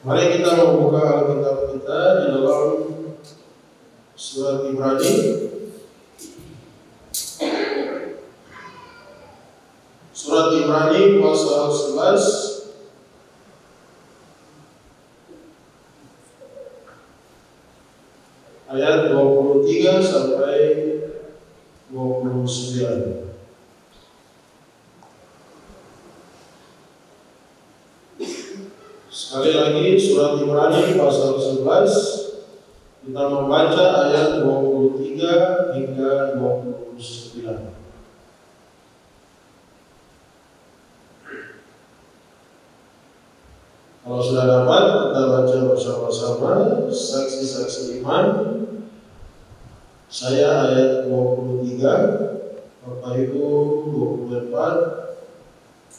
Mari kita membuka Alkitab kita di dalam surat Ibrani. Surat Ibrani pasal 11 ayat 23 sampai 29. Sekali lagi surat Ibrani pasal 11, kita membaca ayat 23 hingga 29. Kalau sudah dapat, kita baca bersama-sama saksi-saksi iman. Saya ayat 23, Bapak Ibu 24,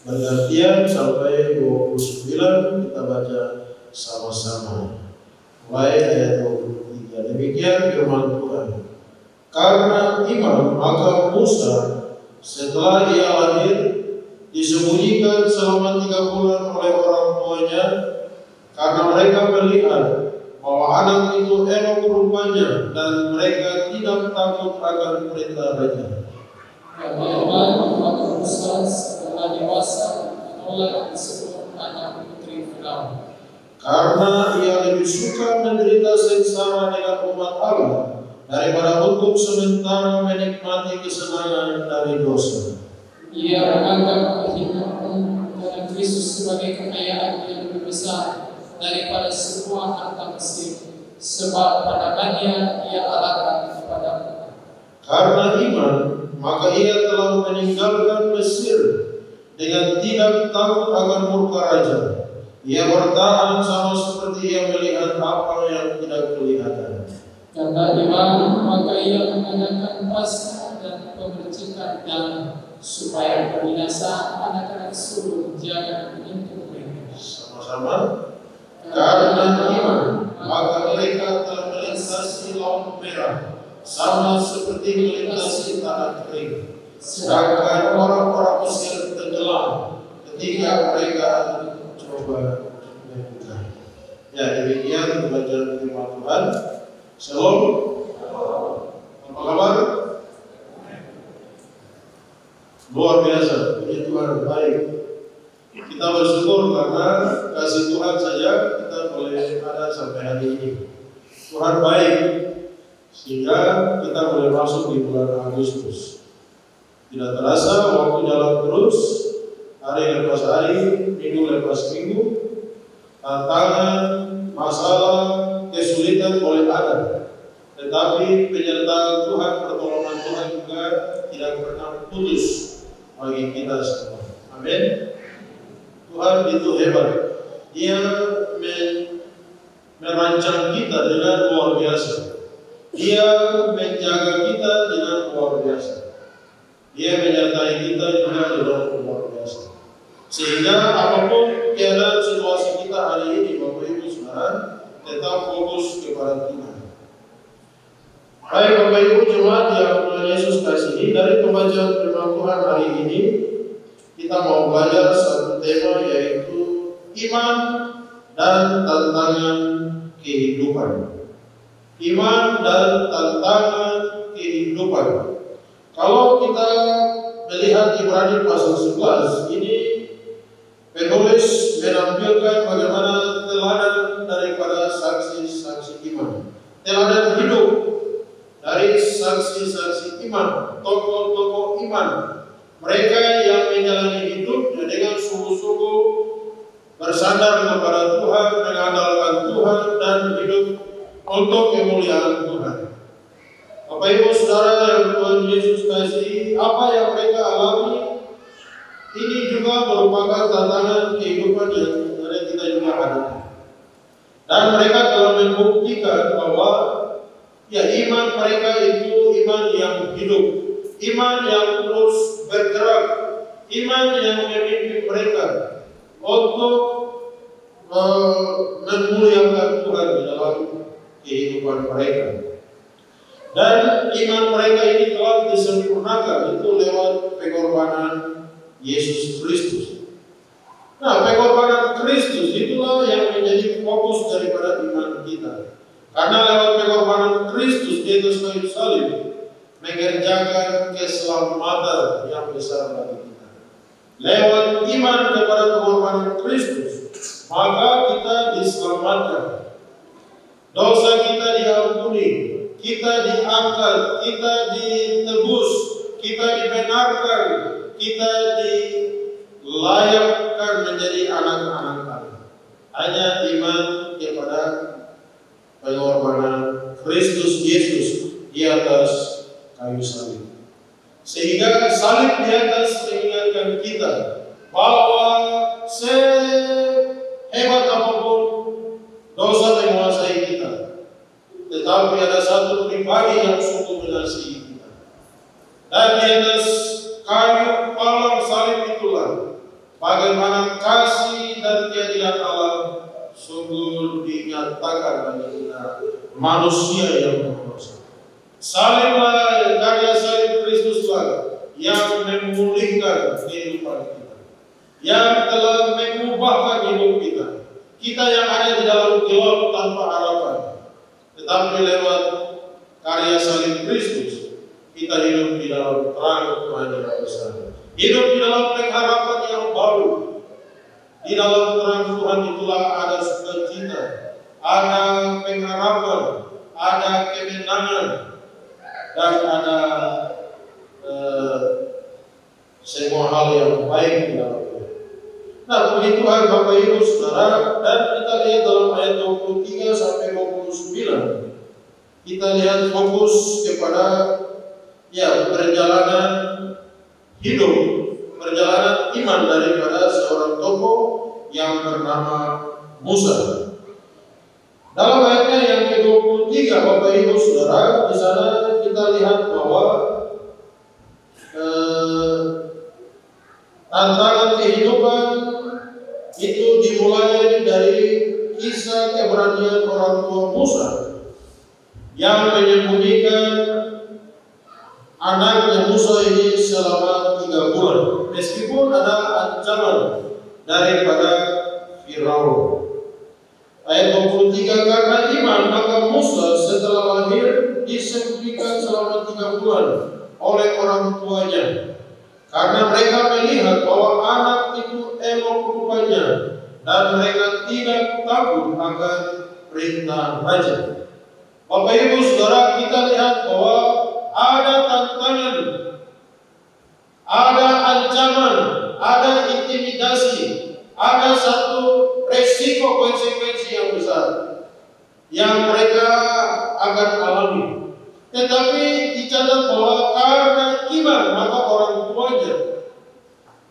bergantian sampai 29, kita baca sama-sama. Mulai ayat 23. Demikian firman Tuhan. Karena iman, maka Musa setelah ia lahir disembunyikan selama 3 bulan oleh orang tuanya, karena mereka melihat bahwa anak itu elok rupanya dan mereka tidak takut akan perintah raja. Maka Musa setelah dewasa menolak disebut anak putri Firaun. Karena ia lebih suka menderita sengsara dengan umat Allah daripada untuk sementara menikmati kesenangan dari dosa. Ia menganggap kehinaan karena Kristus sebagai kekayaan yang lebih besar daripada semua harta Mesir, sebab pandangannya ia arahkan kepada Allah. Karena iman, maka ia telah meninggalkan Mesir dengan tidak takut akan murka raja. Ia bertahan sama seperti yang melihat apa yang tidak kelihatan. Karena iman, maka ia mengadakan Paskah dan pemercikan darah, supaya berbinasa anak-anak suruh jaga menyentuh mereka. Sama-sama. Karena iman, maka mereka telah melintasi laut merah, sama seperti melintasi tanah kering. Sedangkan orang-orang Mesir tenggelam ketika mereka coba menyeberang. Ya, demikian pembacaan firman Tuhan. Shalom. Apa kabar? Luar biasa, puji Tuhan baik. Kita bersyukur karena kasih Tuhan saja kita boleh ada sampai hari ini. Tuhan baik, sehingga kita boleh masuk di bulan Agustus. Tidak terasa waktu jalan terus, hari lepas hari, minggu lepas minggu. Tantangan, masalah, kesulitan boleh ada, tetapi penyertaan Tuhan, pertolongan Tuhan juga tidak pernah putus bagi kita semua. Amin. Tuhan itu hebat. Dia merancang kita dengan luar biasa. Dia menjaga kita dengan luar biasa. Dia menyertai kita juga dengan luar biasa. Sehingga apapun keadaan situasi kita hari ini, Bapak Ibu Saudara, tetap fokus kepada Tuhan. Baik Bapak Ibu jemaat yang Tuhan Yesus kasihi, dari pembacaan firman Tuhan hari ini kita mau belajar satu tema, yaitu iman dan tantangan kehidupan. Iman dan tantangan kehidupan. Kalau kita melihat Ibrani pasal 11 ini, penulis menampilkan bagaimana teladan daripada saksi-saksi iman, teladan hidup dari saksi-saksi iman, tokoh-tokoh iman, mereka yang menjalani hidupnya dengan sungguh-sungguh bersandar kepada Tuhan, mengandalkan Tuhan, dan hidup untuk kemuliaan Tuhan. Bapak Ibu Saudara yang Tuhan Yesus kasihi, apa yang mereka alami ini juga merupakan tantangan kehidupan yang kita juga hadapi. Dan mereka telah membuktikan bahwa ya, iman mereka itu iman yang hidup, iman yang terus bergerak, iman yang memimpin mereka untuk memuliakan Tuhan di dalam kehidupan mereka. Dan iman mereka ini telah disempurnakan itu lewat pengorbanan Yesus Kristus. Nah, pengorbanan Kristus itulah yang menjadi fokus daripada iman kita. Karena lewat pengorbanan Kristus di atas kayu salib mengerjakan keselamatan yang besar bagi kita. Lewat iman kepada pengorbanan Kristus, maka kita diselamatkan. Dosa kita diampuni, kita diangkat, kita ditebus, kita dibenarkan, kita dilayakkan menjadi anak-anak Allah. Hanya iman kepada pengorbanan Kristus Yesus di atas kayu salib. Sehingga salib di atas mengingatkan kita bahwa sehebat apapun dosa menguasai kita, tetapi ada satu pribadi yang sungguh mengasihi kita. Dan di atas kayu palang salib itulah bagaimana kasih dan keadilan Allah sungguh dinyatakan bagi kita manusia yang berdosa. Saliblah, karya salib Kristuslah yang memulihkan kehidupan kita, yang telah mengubahkan hidup kita. Kita yang ada di dalam gelap tanpa harapan, tetapi lewat karya salib Kristus kita hidup di dalam terang Tuhan yang besar. Hidup di dalam pengharapan yang baru. Di dalam terang Tuhan itulah ada sukacita, ada pengharapan, ada kemenangan, dan ada semua hal yang baik di dalamnya. Nah, puji Tuhan Bapak Ibu Saudara, dan kita lihat dalam ayat 23 sampai 29, kita lihat fokus kepada perjalanan hidup, perjalanan iman daripada seorang tokoh yang bernama Musa. Dalam ayatnya yang ke-23 Bapak Ibu Saudara, di sana kita lihat bahwa tantangan kehidupan itu dimulai dari kisah keberanian orang tua Musa yang menyembunyikan anaknya Musa ini selama 3 bulan, meskipun ada ancaman daripada Firaun. Ayat 23, karena iman maka Musa setelah lahir disembunyikan selama 3 bulan oleh orang tuanya, karena mereka melihat bahwa anak itu elok rupanya dan mereka tidak takut akan perintah raja. Bapak Ibu Saudara, kita lihat bahwa ada tantangan, ada ancaman, ada intimidasi, ada satu resiko konsekuensi yang besar yang mereka akan alami. Tetapi dicatat bahwa karena iman maka orang tuanya.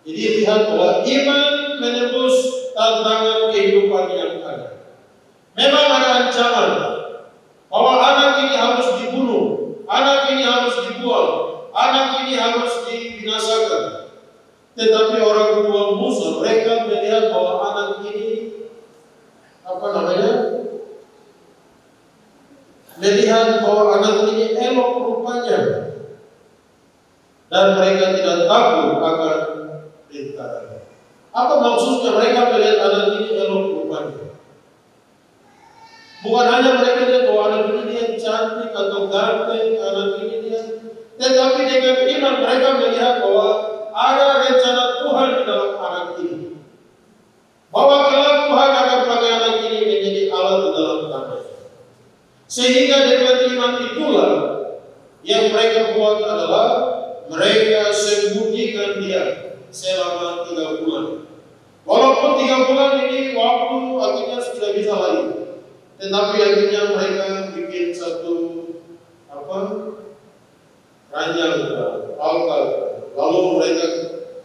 Jadi lihat bahwa iman menembus tantangan kehidupan yang ada. Memang ada ancaman bahwa anak ini harus dibunuh, anak ini harus dibuang, anak ini harus dibinasakan. Tetapi orang tua Musa, mereka melihat bahwa anak ini melihat bahwa anak ini elok rupanya dan mereka tidak takut akan perintah. Apa maksudnya mereka melihat anak ini elok rupanya? Bukan hanya mereka lihat bahwa anak ini dia cantik atau ganteng, anak ini dia, tetapi dengan iman mereka melihat bahwa ada rencana Tuhan di dalam anak ini, bahwa kelak Tuhan akan pakai anak ini menjadi alat di dalam tangan. Sehingga dengan iman itulah yang mereka buat adalah mereka sembunyikan dia selama 3 bulan. Walaupun 3 bulan ini waktu akhirnya sudah bisa lagi, tetapi akhirnya mereka bikin satu ranjang altar, lalu mereka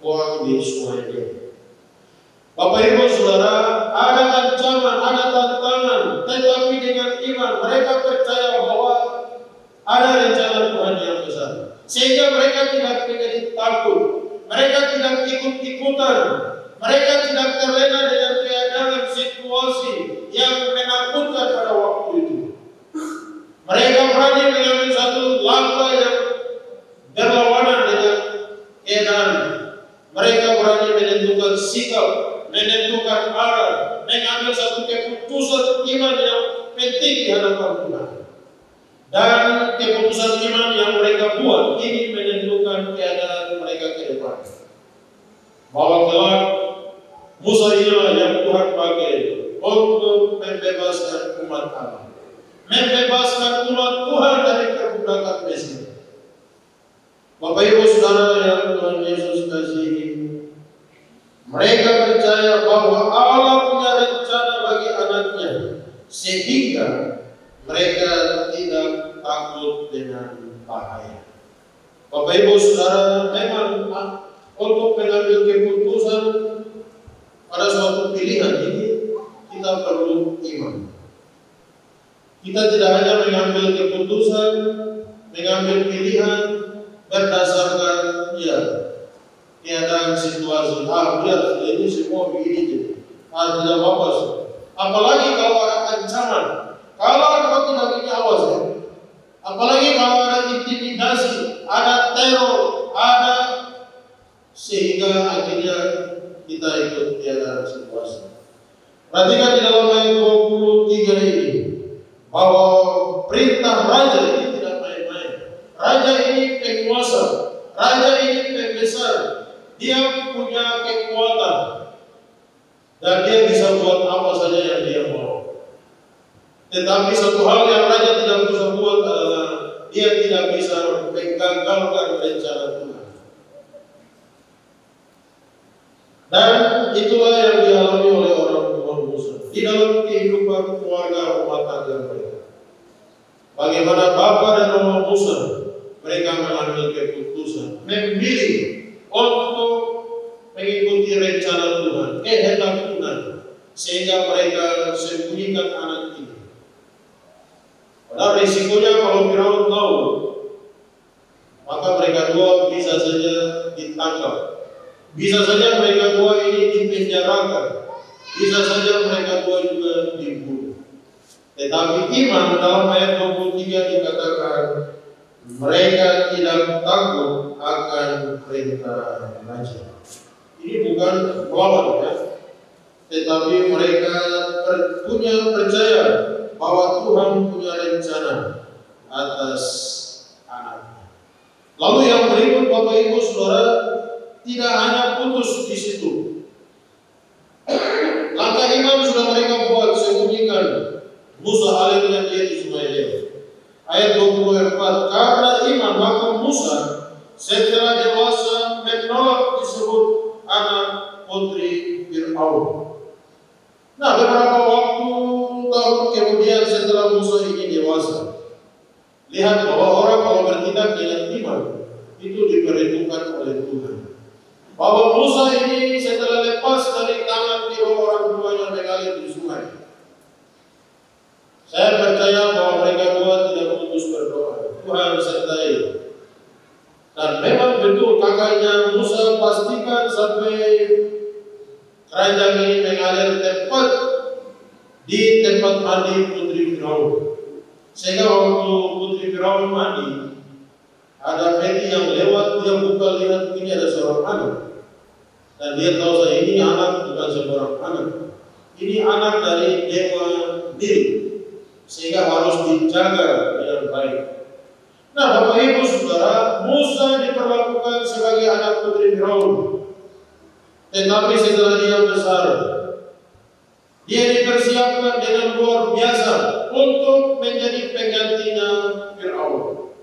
buang di sungai ini. Bapak Ibu Saudara, ada ancaman, ada tantangan, tetapi dengan iman mereka percaya bahwa ada rencana Tuhan yang besar, sehingga mereka tidak menjadi takut, mereka tidak ikut-ikutan, mereka tidak terlena dengan keadaan situasi yang menakutkan pada waktu itu. Mereka berani mengambil satu langkah yang berlawanan dengan keadaan. Mereka berani menentukan sikap, menentukan arah, mengambil satu keputusan keputusan iman yang penting di hadapan Tuhan. Dan keputusan iman yang mereka buat ini menentukan keadaan mereka ke depan. Bahwa kelak Musa inilah yang Tuhan pakai untuk membebaskan umat Allah, membebaskan umat Tuhan dari perbudakan Mesir. Bapak Ibu Saudara yang Tuhan Yesus kasihi, mereka percaya bahwa Allah punya rencana bagi anaknya, sehingga mereka tidak takut dengan bahaya. Bapak Ibu Saudara, memang untuk mengambil keputusan pada suatu pilihan ini kita perlu iman. Kita tidak hanya mengambil keputusan, mengambil pilihan berdasarkan keadaan situasi. Lihat ini semua begini jadi. Tidak apa-apa. Apalagi kalau ada ancaman. Kalau kita tidak punya awas ya. Apalagi kalau ada intimidasi, ada teror, ada sehingga akhirnya kita ikut keadaan situasi. Perhatikan di dalam ayat 23 ini bahwa perintah raja ini tidak main-main. Raja ini penguasa, raja ini pembesar. Dia punya kekuatan dan dia bisa buat apa saja yang dia mau. Tetapi satu hal yang raja tidak bisa buat adalah dia tidak bisa menggagalkan rencana Tuhan. Dan itulah yang dialami oleh orang tua Musa di dalam kehidupan keluarga rumah tangga mereka. Bagaimana bapa dan mama Musa mereka mengambil keputusan, memilih untuk mengikuti rencana Tuhan, kehendak Tuhan, sehingga mereka sembunyikan anak ini. Padahal risikonya kalau Firaun tahu, maka mereka dua bisa saja ditangkap. Bisa saja mereka dua ini dipenjarakan. Bisa saja mereka dua juga dibunuh. Tetapi iman dalam ayat 23 dikatakan mereka tidak takut akan perintah raja. Ini bukan melawan ya. Tetapi mereka punya percaya bahwa Tuhan punya rencana atas anaknya. Lalu yang berikut Bapak Ibu Saudara, tidak hanya putus di situ. Langkah iman sudah mereka buat, sembunyikan Musa alirnya dia di sungai Nil. Ayat 24, karena iman maka Musa setelah dewasa menolak disebut anak putri Fir'aun. Nah, beberapa tahun kemudian setelah Musa ini dewasa, lihat bahwa orang kalau bertindak dengan iman itu diperhitungkan oleh Tuhan. Bahwa Musa ini setelah lepas dari tangan kedua orang tuanya mengalir di sungai. Saya percaya bahwa mereka dua tidak putus berdoa. Tuhan sertai. Dan memang betul kakaknya Musa pastikan sampai keranjang ini mengalir tepat di tempat mandi putri Firaun. Sehingga waktu putri Firaun mandi, ada peti yang lewat, dia buka lihat ini ada seorang anak. Dan dia tahu saya ini anak bukan seorang anak. Ini anak dari dewa Nil. Sehingga harus dijaga dengan baik. Nah, Bapak Ibu Saudara, Musa diperlakukan sebagai anak putri Firaun. Tetapi setelah dia besar, dia dipersiapkan dengan luar biasa untuk menjadi penggantinya Firaun.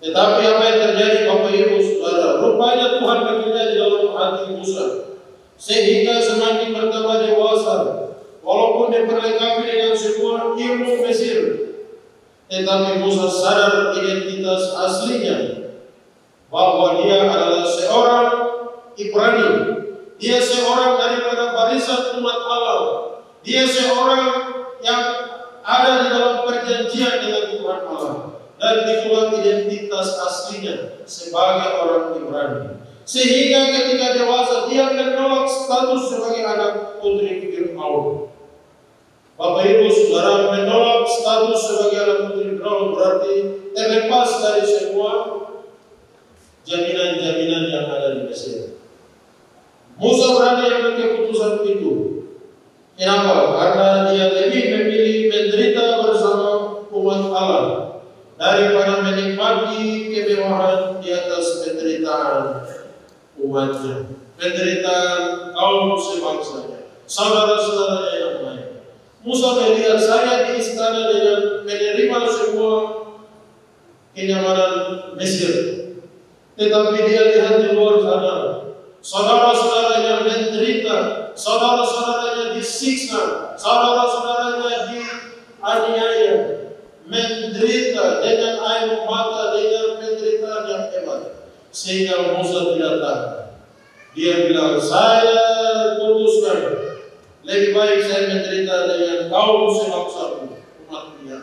Tetapi apa yang terjadi Bapak Ibu Saudara? Rupanya Tuhan bekerja di dalam hati Musa, sehingga semakin bertambah dewasa, walaupun diperlengkapi dengan semua ilmu Mesir, tetapi Musa sadar identitas aslinya, bahwa dia adalah seorang Ibrani, dia seorang daripada barisan umat Allah, dia seorang yang ada di dalam perjanjian dengan Tuhan Allah. Dan itulah identitas aslinya sebagai orang Ibrani. Sehingga ketika dewasa dia menolak status sebagai anak putri Firaun. Bapak Ibu Saudara, menolak status sebagai anak putri Firaun berarti terlepas dari semua jaminan-jaminan yang ada di Mesir. Musa berani ambil keputusan itu. Kenapa? Karena dia lebih memilih menderita bersama umat Allah daripada menikmati kemewahan di atas penderitaan umatnya, penderitaan kaum sebangsanya, saudara-saudaranya yang lain. Musa melihat saya di istana dengan menerima semua kenyamanan Mesir, tetapi dia lihat di luar sana saudara-saudaranya menderita, saudara-saudaranya disiksa, saudara-saudaranya dianiaya, menderita dengan air mata, dengan penderitaan yang hebat. Sehingga Musa tidak tahan. Dia bilang, saya putuskan, lebih baik saya menderita dengan kaum sebangsaku, umat dia,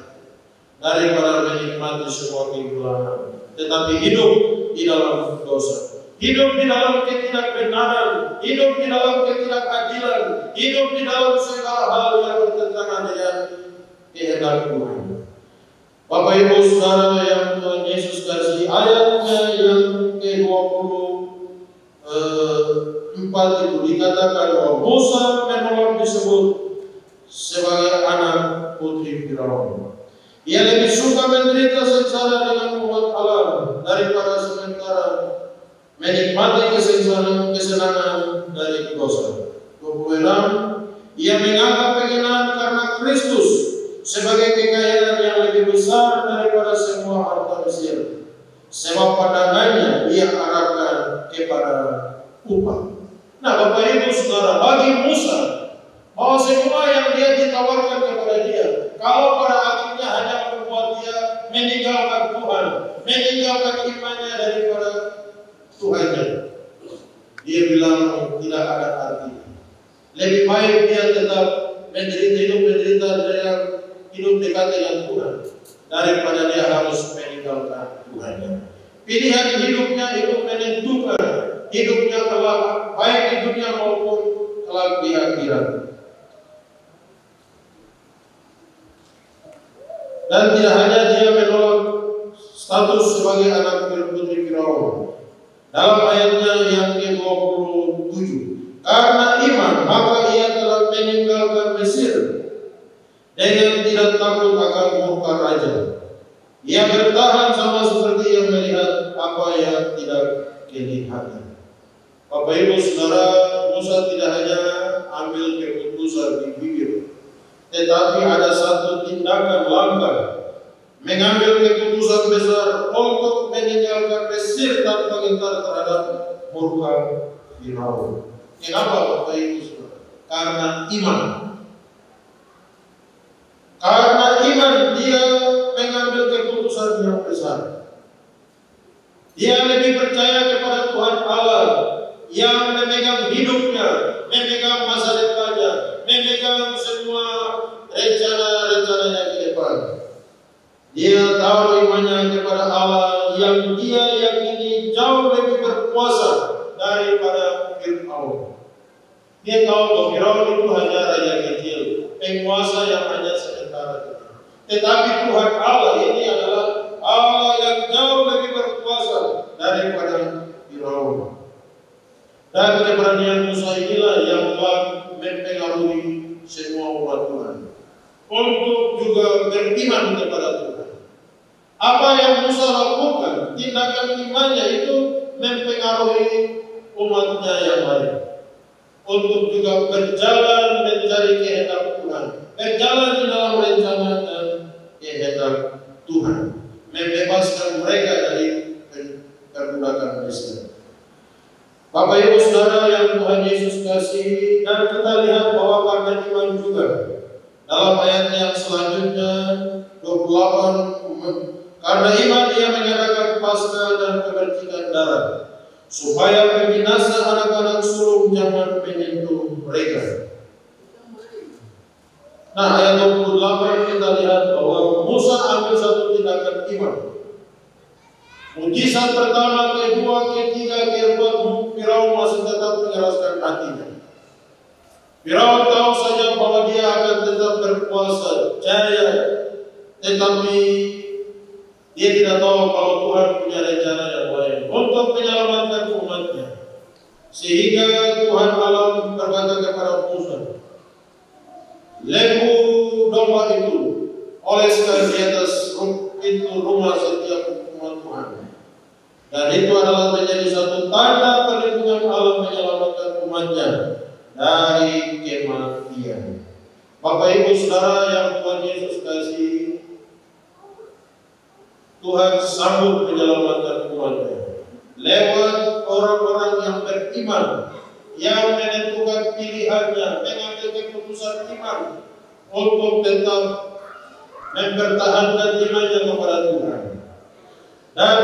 daripada menikmati semua kehidupan, tetapi hidup di dalam dosa, hidup di dalam ketidakbenaran, hidup di dalam ketidakadilan, hidup di dalam segala hal yang bertentangan dengan kehendak Tuhan. Bapak Ibu Saudara yang Tuhan Yesus kasih, ayatnya yang ke-24 itu dikatakan bahwa Musa menolak disebut sebagai anak putri Firaun. Ia lebih suka menderita sengsara dengan umat Allah daripada sementara menikmati kesenangan dari dosa. 26, ia menganggap pengenalan karena Kristus sebagai kekayaan yang lebih besar daripada semua harta Mesir. Sebab pandangannya ia arahkan kepada upah. Nah, Bapak Ibu Saudara, bagi Musa bahwa semua yang dia ditawarkan kepada dia, kalau pada akhirnya hanya membuat dia meninggalkan Tuhan, meninggalkan imannya daripada Tuhannya, dia bilang tidak ada artinya. Lebih baik dia tetap menderita dengan hidup dekat dengan Tuhan daripada dia harus meninggalkan Tuhannya. Pilihan hidupnya itu menentukan hidupnya kelak, baik di dunia maupun kelak di akhirat. Dan tidak hanya dia menolak status sebagai anak putri Firaun. Dalam ayatnya yang ke-27, karena iman maka ia telah meninggalkan Mesir dengan tidak takut akan murka raja. Ia bertahan sama seperti yang melihat apa yang tidak kelihatan. Bapak Ibu Saudara, Musa tidak hanya ambil keputusan di bibir, tetapi ada satu tindakan langkah mengambil keputusan besar untuk meninggalkan Mesir tanpa gentar terhadap murka Firaun. Kenapa Bapak Ibu Saudara? Karena iman. Karena iman dia mengambil keputusan yang besar. Dia lebih percaya kepada Tuhan Allah yang memegang hidupnya, memegang masa depannya, memegang semua rencana-rencananya ke depan. Dia tahu imannya kepada Allah yang dia yakini jauh lebih berkuasa daripada Firaun. Dia tahu bahwa Firaun itu hanya raja kecil, penguasa yang hanya sementara. Tetapi Tuhan Allah ini adalah Allah yang jauh lebih berkuasa daripada Firaun. Dan keberanian Musa inilah yang telah mempengaruhi semua umat Tuhan untuk juga beriman kepada Tuhan. Apa yang Musa lakukan, tindakan imannya itu mempengaruhi umatnya yang lain untuk juga berjalan mencari kehendak Tuhan, berjalan di dalam rencana dan kehendak Tuhan, membebaskan mereka dari perbudakan Mesir. Bapak Ibu Saudara yang Tuhan Yesus kasih, dan kita lihat bahwa karena iman juga dalam ayat yang selanjutnya 28, karena iman dia mengadakan Paskah dan kemercikan darah, supaya pembinasa anak-anak sulung jangan menyentuh mereka. Nah, ayat 28 kita lihat bahwa Musa ambil satu tindakan iman. Mujizat pertama, kedua, ketiga, keempat, Firaun masih tetap mengeraskan hatinya. Firaun tahu saja bahwa dia akan tetap berkuasa, jaya, tetapi dia tidak tahu kalau Tuhan punya rencana yang lain untuk menyelamatkan umatnya. Sehingga Tuhan Allah berkata kepada Musa, lembu domba itu oleskan di atas pintu rumah setiap umat Tuhan. Dan itu adalah menjadi satu tanda perlindungan Allah menyelamatkan umatnya dari kematian. Bapak Ibu Saudara yang Tuhan Yesus kasih, Tuhan sanggup menyelamatkan umatnya lewat orang-orang yang beriman, yang menentukan pilihannya, mengambil keputusan iman untuk tetap mempertahankan imannya kepada Tuhan. Dan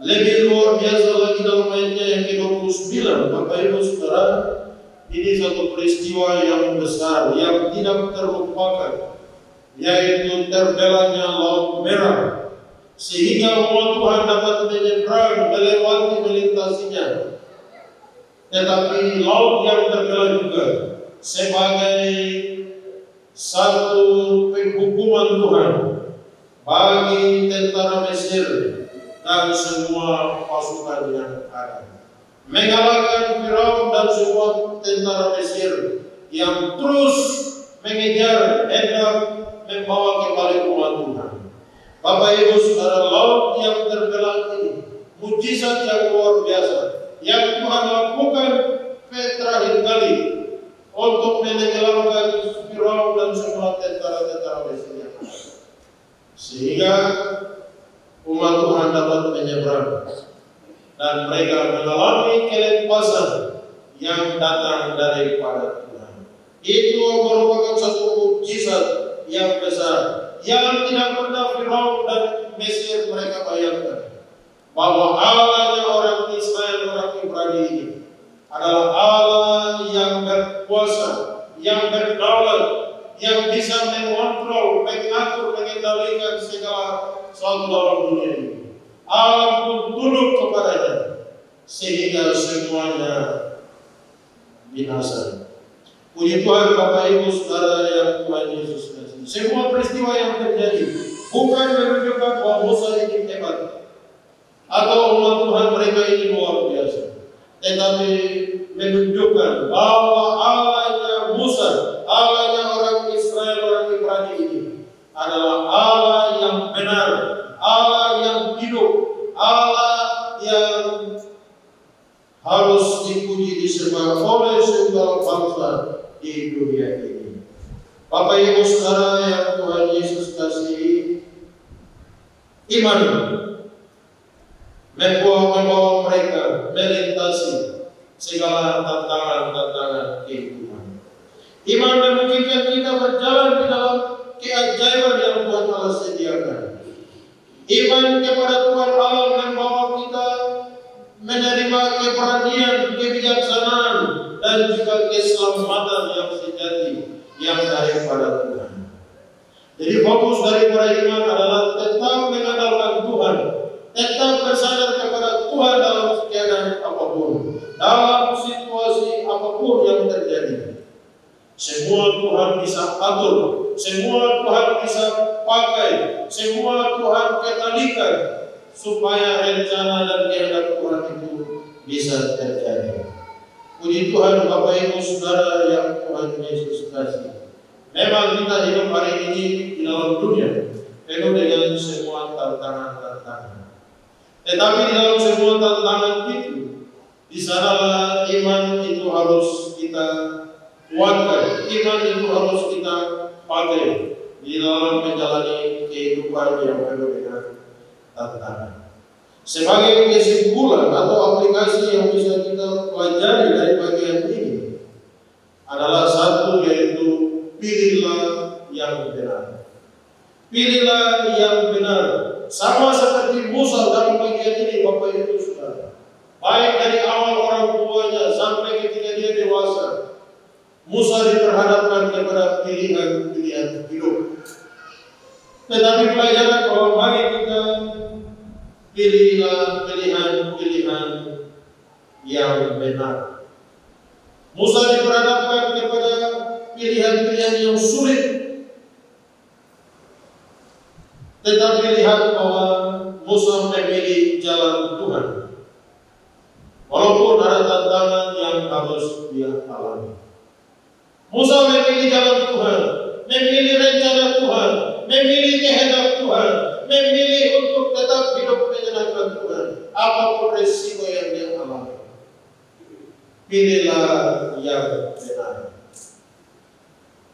lebih luar biasa lagi dalam ayatnya yang ke-29, Bapak Ibu Saudara, ini satu peristiwa yang besar yang tidak terlupakan, yaitu terbelahnya Laut Merah, sehingga umat Tuhan dapat menyeberang, melewati, melintasinya. Tetapi laut yang terbelah juga sebagai satu hukuman Tuhan bagi tentara Mesir dan semua pasukan yang ada, mengalahkan Firaun dan semua tentara Mesir yang terus mengejar hendak membawa kembali umat Tuhan. Bapak Ibu Saudara, laut yang terbelah ini mujizat yang luar biasa yang Tuhan lakukan terakhir kali untuk menenggelamkan Firaun dan semua tentara-tentara Mesir yang ada, sehingga umat Tuhan dapat menyeberang dan mereka mengalami kelepasan yang datang daripada Tuhan. Itu merupakan satu mujizat yang besar yang tidak pernah Firaun dan Mesir mereka bayangkan, bahwa Allahnya orang Israel, orang Ibrani ini adalah Allah yang berkuasa, yang berdaulat, yang bisa mengontrol, mengatur, mengendalikan segala sesuatu dalam dunia ini. Allah pun tunduk kepadanya sehingga semuanya binasa. Puji Tuhan Bapak Ibu Saudara yang Tuhan Yesus kasih. Semua peristiwa yang terjadi bukan menunjukkan bahwa Musa ini hebat atau umat Tuhan mereka ini luar biasa, tetapi menunjukkan bahwa Allahnya Musa, Allahnya orang Israel, orang Ibrani ini adalah Allah yang benar, Allah yang hidup, Allah yang harus dipuji, disembah oleh segala bangsa di dunia ini. Bapak Ibu Saudara yang Tuhan Yesus kasih, iman membawa mereka melintasi segala tantangan-tantangan kehidupan. Iman memungkinkan kita berjalan di dalam keajaiban yang Tuhan Allah sediakan. Iman kepada Tuhan Allah membawa kita menerima keberanian, kebijaksanaan, dan juga keselamatan yang sejati yang daripada Tuhan. Jadi fokus daripada iman adalah tetap mengandalkan Tuhan, tetap bersandar kepada Tuhan dalam keadaan apapun, dalam situasi apapun yang terjadi. Semua Tuhan bisa atur, semua Tuhan bisa pakai, semua Tuhan kendalikan supaya rencana dan kehendak Tuhan itu bisa terjadi. Puji Tuhan Bapak Ibu Saudara yang Tuhan Yesus kasih. Memang kita hidup hari ini di dalam dunia penuh dengan semua tantangan-tantangan. Tetapi di dalam semua tantangan itu, di sanalah iman itu harus kita kuatkan, iman itu harus kita pakai di dalam menjalani kehidupan yang penuh dengan tantangan. Sebagai kesimpulan atau aplikasi yang bisa kita pelajari dari bagian ini adalah satu, yaitu pilihlah yang benar. Pilihlah yang benar. Sama seperti Musa dalam bagian ini, Bapak Ibu Saudara. Baik dari awal orang tuanya sampai ketika dia dewasa, Musa diperhadapkan kepada pilihan-pilihan hidup. Tetapi pelajaran bahwa bagi kita, pilihlah pilihan-pilihan yang benar. Musa diperhadapkan kepada pilihan-pilihan yang sulit, tetapi lihat bahwa Musa memilih jalan Tuhan, walaupun ada tantangan yang harus dia alami. Musa memilih jalan Tuhan, memilih rencana Tuhan, memilih kehendak Tuhan, memilih untuk tetap hidup menyenangkan Tuhan, apapun resiko yang dia alami. Pilihlah yang benar.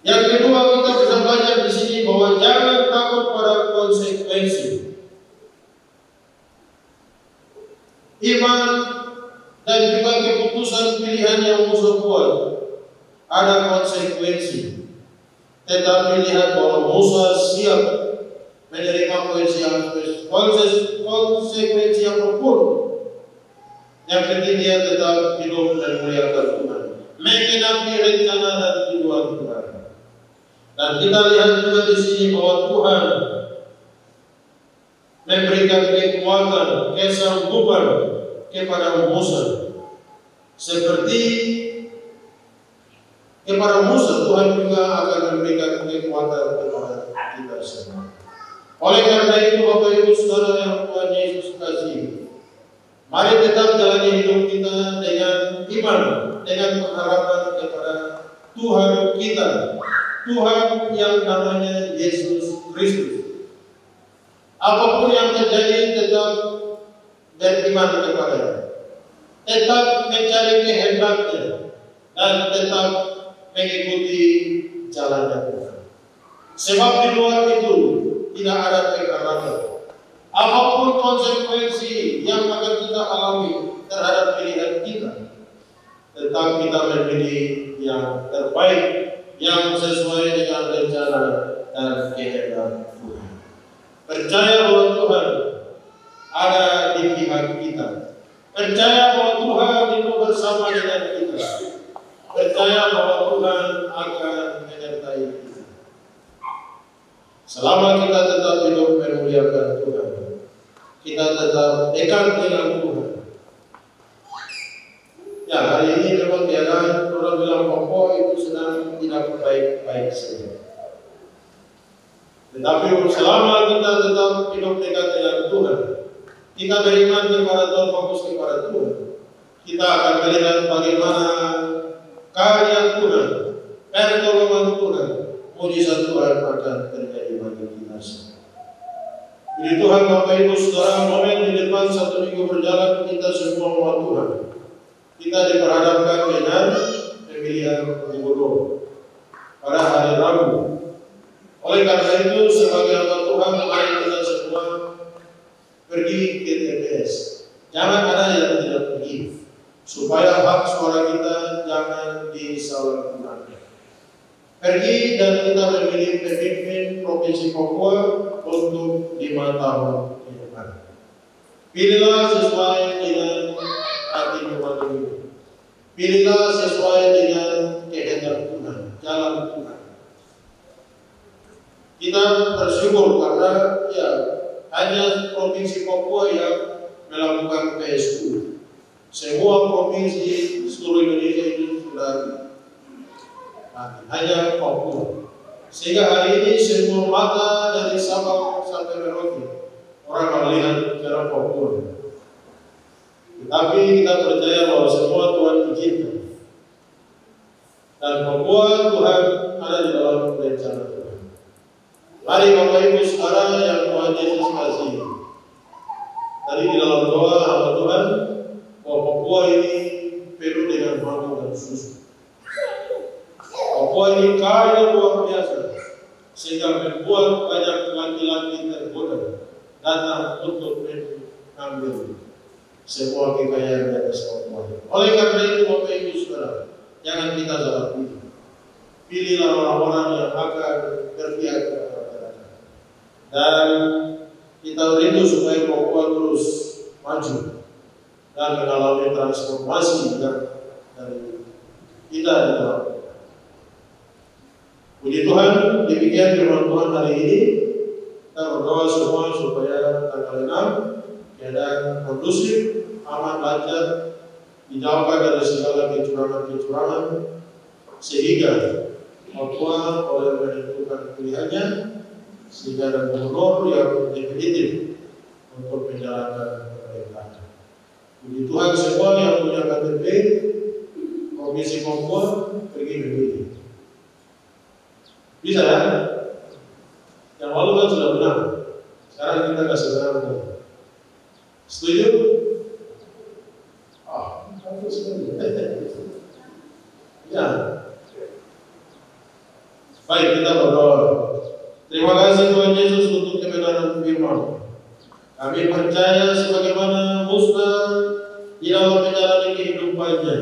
Yang kedua, kita bisa belajar di sini bahwa jangan takut pada konsekuensi. Iman dan juga keputusan pilihan yang Musa buat ada konsekuensi. Tetapi lihat bahwa Musa siap menerima konsekuensi apapun. Yang penting dia tetap hidup dan memuliakan Tuhan, menggenapi rencana dan tujuan Tuhan. Dan kita lihat juga di sini bahwa Tuhan memberikan kekuatan, kesanggupan kepada Musa. Seperti kepada Musa, Tuhan juga akan memberikan kekuatan kepada kita semua. Oleh karena itu, Bapak Ibu Saudara yang Tuhan Yesus kasih, mari tetap jalani hidup kita dengan iman, dengan pengharapan kepada Tuhan kita, Tuhan yang namanya Yesus Kristus. Apapun yang terjadi, tetap beriman kepada-Nya, tetap mencari kehendaknya, dan tetap mengikuti jalannya Tuhan. Sebab di luar itu tidak ada kegagalan. Apapun konsekuensi yang akan kita alami terhadap pilihan kita, tetap kita memilih yang terbaik, yang sesuai dengan rencana dan kehendak Tuhan. Percaya bahwa Tuhan ada di pihak kita. Percaya bahwa Tuhan itu bersama dengan kita. Percaya bahwa Tuhan akan menyertai kita. Selama kita tetap hidup memuliakan Tuhan, kita tetap dekat dengan Tuhan. Ya, hari ini memang keadaan orang bilang Papua itu sedang tidak baik-baik saja. Tetapi selama kita tetap hidup dekat dengan Tuhan, kita beriman kepada Tuhan, fokus kepada Tuhan, kita akan melihat bagaimana karya Tuhan, pertolongan Tuhan, mujizat Tuhan akan terjadi bagi kita semua. Jadi Tuhan, Bapak Ibu Saudara, momen di depan 1 minggu berjalan, kita semua umat Tuhan, kita diperhadapkan dengan pemilihan gubernur pada hari Rabu. Oleh karena itu, sebagai hamba Tuhan, mari kita semua pergi ke TPS. Jangan ada yang tidak pergi, supaya hak suara kita jangan disalahgunakan. Pergi dan kita memilih pemimpin Provinsi Papua untuk 5 tahun ke depan. Pilihlah sesuai dengan hati Tuhan ini. Pilihlah sesuai dengan kehendak Tuhan, jalan Tuhan. Kita bersyukur karena ya hanya Provinsi Papua yang melakukan PSU. Semua provinsi seluruh Indonesia itu sudah hanya Papua. Sehingga hari ini semua mata dari Sabang sampai Merauke orang melihat cara Papua. Tetapi kita percaya bahwa semua Tuhan izinkan. Dan Papua Tuhan ada di dalam rencana Tuhan. Mari Bapak Ibu Saudara yang Tuhan Yesus kasih. Tadi di dalam doa hamba Tuhan bahwa Papua ini penuh dengan madu dan susu. Papua ini kaya luar biasa, sehingga membuat banyak laki-laki tergoda datang untuk mengambil semua kekayaan di atas Papua. Oleh karena itu Bapak Ibu Saudara, jangan kita salah pilih. Pilihlah orang-orang yang akan berpihak kepada masyarakat. Dan kita rindu supaya Papua terus maju dan mengalami transformasi dari kita di dalam. Puji Tuhan, demikian firman Tuhan hari ini. Kita berdoa semua supaya tanggal 6 keadaan kondusif, aman, lancar, dijauhkan dari segala kecurangan-kecurangan, sehingga Papua oleh menentukan pilihannya, sehingga ada gubernur yang definitif untuk menjalankan pemerintahan. Puji Tuhan, semua yang punya KTP Provinsi Papua pergi memilih. Bisa ya? Yang lalu kan sudah benar. Sekarang kita kasih benar. Setuju? Bagus sekali. Ya. Baik, kita berdoa. Terima kasih Tuhan Yesus untuk kebenaran firman. Kami percaya sebagaimana Musa di dalam menjalani kehidupannya,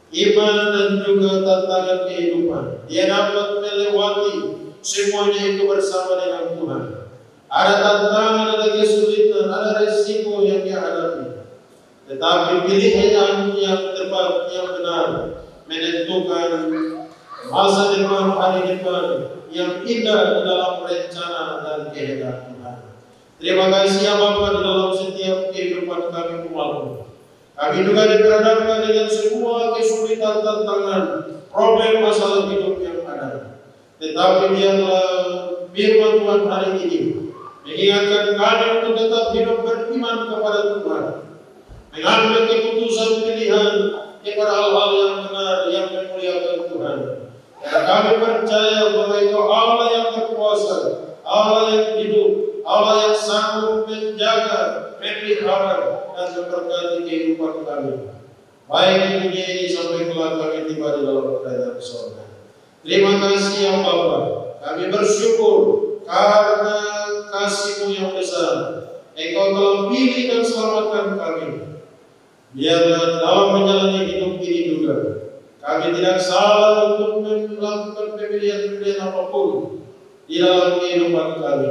iman dan juga tantangan kehidupan, dia dapat melewati semuanya itu bersama dengan Tuhan. Ada tantangan, ada kesulitan, ada resiko yang dia hadapi, tetapi pilihan yang tepat, yang benar, menentukan masa depan, hari depan yang indah di dalam rencana dan kehendak Tuhan. Terima kasih ya Bapa di dalam setiap kehidupan kami umatmu. Kami juga diperhadapkan dengan semua kesulitan, tantangan, problem, masalah hidup yang ada. Tetapi biarlah firman Tuhan hari ini mengingatkan kami untuk tetap hidup beriman kepada Tuhan, mengambil keputusan pilihan kepada hal-hal yang benar, yang memuliakan Tuhan. Karena kami percaya bahwa itu Allah yang berkuasa, Allah yang hidup, Allah yang sanggup menjaga, memelihara, dan memberkati kehidupan kami. Baik di dunia ini sampai kelak kami tiba di dalam kerajaan surga. Terima kasih ya Bapa. Kami bersyukur karena kasih-Mu yang besar. Engkau telah pilih dan selamatkan kami. Biarlah dalam menjalani hidup ini juga kami tidak salah untuk melakukan pemilihan-pemilihan apapun di dalam kehidupan kami.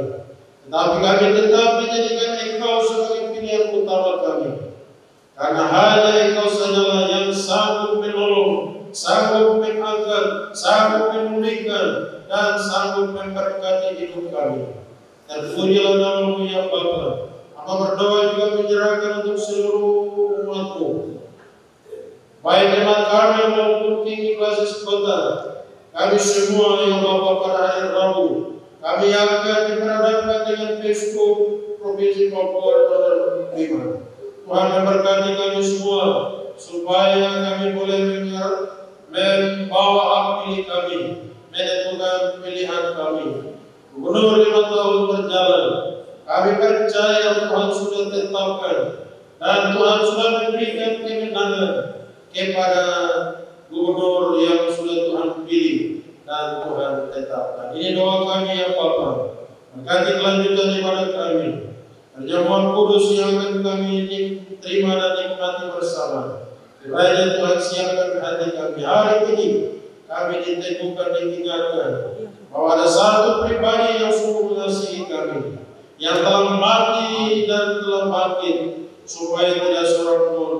Tetapi kami tetap menjadikan Engkau sebagai pilihan utama kami. Karena hanya Engkau sajalah yang sanggup menolong, sanggup mengangkat, sanggup memulihkan, dan sanggup memberkati hidup kami. Terpujilah nama-Mu ya Bapa. Hamba berdoa juga menyerahkan untuk seluruh umat-Mu, baik jemaat kami maupun King Iglesias Kota. Kami semua ya Bapa pada hari Rabu, kami akan diperhadapkan dengan Biskup Provinsi Papua Dr. Bima. Tuhan memberkati kami semua supaya kami boleh membawa hak pilih kami, menentukan pilihan kami. Gubernur 5 tahun berjalan, kami percaya Tuhan sudah tetapkan dan Tuhan sudah memberikan kemenangan kepada gubernur yang sudah Tuhan pilih dan Tuhan tetapkan. Ini doa kami ya Bapa. Berkati kelanjutan ibadah kami. Perjamuan kudus yang akan kami terima dan nikmati bersama. Kiranya Tuhan siapkan hati kami. Hari ini kami diteguhkan, diingatkan bahwa ada satu pribadi yang sungguh mengasihi kami, yang telah mati dan telah bangkit, supaya tidak seorang pun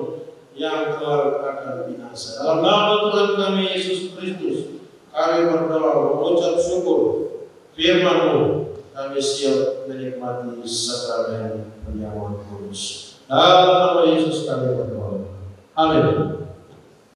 yang kelak akan binasa. Dalam nama Tuhan kami Yesus Kristus, kami berdoa mengucap syukur firman-Mu. Kami siap menikmati sakramen perjamuan kudus. Dalam nama Yesus kami berdoa. Amin.